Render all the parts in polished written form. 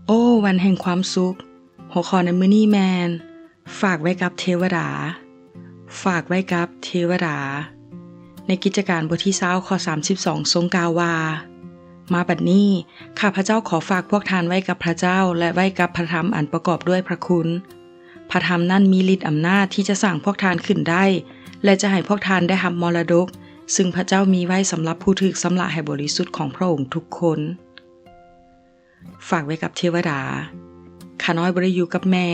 โอ้วันแห่งความสุขหัวข้อในมื้อนี้แมนฝากไว้กับเทวดาฝากไว้กับเทวดาในกิจการบทที่20ข้อ32ทรงกล่าวว่ามาบัดนี้ข้าพเจ้าขอฝากพวกท่านไว้กับพระเจ้าและไว้กับพระธรรมอันประกอบด้วยพระคุณพระธรรมนั้นมีฤทธิ์อำนาจที่จะสร้างพวกท่านขึ้นได้และจะให้พวกท่านได้รับมรดกซึ่งพระเจ้ามีไว้สำหรับผู้ถูกสำระให้บริสุทธิ์ของพระองค์ทุกคนฝากไว้กับเทวดาข้าน้อยบ่ได้อยู่กับแม่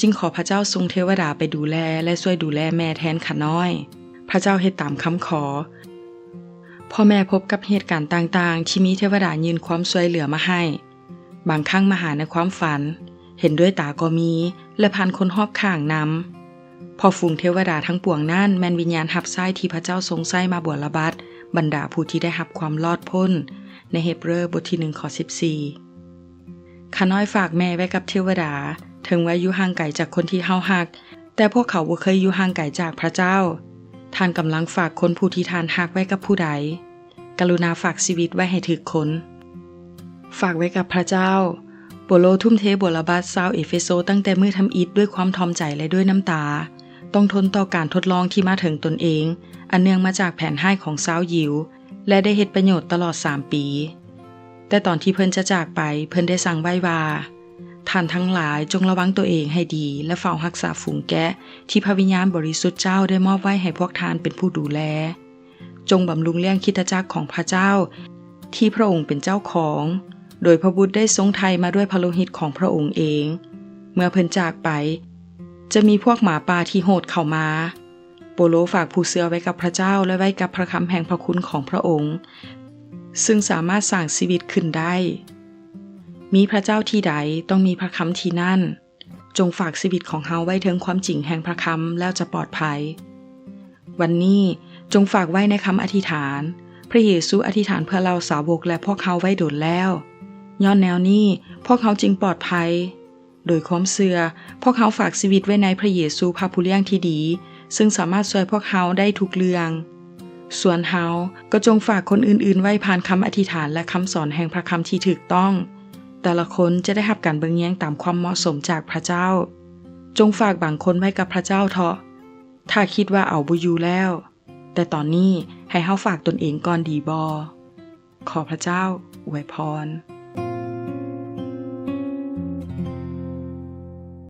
จึงขอพระเจ้าทรงเทวดาไปดูแลและช่วยดูแลแม่แทนข้าน้อยพระเจ้าเฮ็ดตามคำขอพ่อแม่พบกับเหตุการณ์ต่างๆที่มีเทวดายื่นความช่วยเหลือมาให้บางครั้งมาหาในความฝันเห็นด้วยตาก็มีและผ่านคนรอบข้างนำพอฝูงเทวดาทั้งปวงนั้นแม่นวิญญาณรับใช้ที่พระเจ้าทรงใช้มาบวชระบัดบรรดาผู้ที่ได้รับความรอดพ้นในเฮบเรอบทที่1ข้อ14ข้าน้อยฝากแม่ไว้กับเทวดาถึงว่าอยู่ห่างไกลจากคนที่เฮาฮักแต่พวกเขาบ่เคยอยู่ห่างไกลจากพระเจ้าท่านกำลังฝากคนผู้ที่ท่านฮักไว้กับผู้ใดกรุณาฝากชีวิตไว้ให้ถึกคนฝากไว้กับพระเจ้าโปโลทุ่มเทบวชระบัดชาวเอเฟโซตั้งแต่มื้อทำอิฐด้วยความทอมใจและด้วยน้ำตาต้องทนต่อการทดลองที่มาถึงตนเองอันเนื่องมาจากแผนให้ของชาวยิวและได้เฮ็ดประโยชน์ตลอด3ปีแต่ตอนที่เพิ่นจะจากไปเพิ่นได้สั่งไว้ว่าท่านทั้งหลายจงระวังตัวเองให้ดีและเฝ้ารักษาฝูงแกะที่พระวิญญาณบริสุทธิ์เจ้าได้มอบไว้ให้พวกท่านเป็นผู้ดูแลจงบำรุงเลี้ยงคริสตจักรของพระเจ้าที่พระองค์เป็นเจ้าของโดยพระบุตรได้ทรงไถ่มาด้วยพระโลหิตของพระองค์เองเมื่อเพิ่นจากไปจะมีพวกหมาป่าที่โหดเข้ามาโปโลฝากผู้เชื่อไว้กับพระเจ้าและไว้กับพระคำแห่งพระคุณของพระองค์ซึ่งสามารถสร้างชีวิตขึ้นได้มีพระเจ้าที่ใดต้องมีพระคำที่นั่นจงฝากชีวิตของเฮาไว้ถึงความจริงแห่งพระคำแล้วจะปลอดภัยวันนี้จงฝากไว้ในคำอธิษฐานพระเยซูอธิษฐานเพื่อเราสาวกและพวกเขาไว้โดนแล้วย้อนแนวนี้พวกเขาจึงปลอดภัยโดยความเชื่อพวกเขาฝากชีวิตไว้ในพระเยซูพระผู้เลี้ยงที่ดีซึ่งสามารถช่วยพวกเขาได้ทุกเรื่องส่วนเฮาก็จงฝากคนอื่นๆไว้ผ่านคำอธิษฐานและคำสอนแห่งพระคำที่ถูกต้องแต่ละคนจะได้รับการเบิ่งแยงตามความเหมาะสมจากพระเจ้าจงฝากบางคนไว้กับพระเจ้าเถาะถ้าคิดว่าเอาบ่อยู่แล้วแต่ตอนนี้ให้เฮาฝากตนเองก่อนดีบ่ขอพระเจ้าอวยพร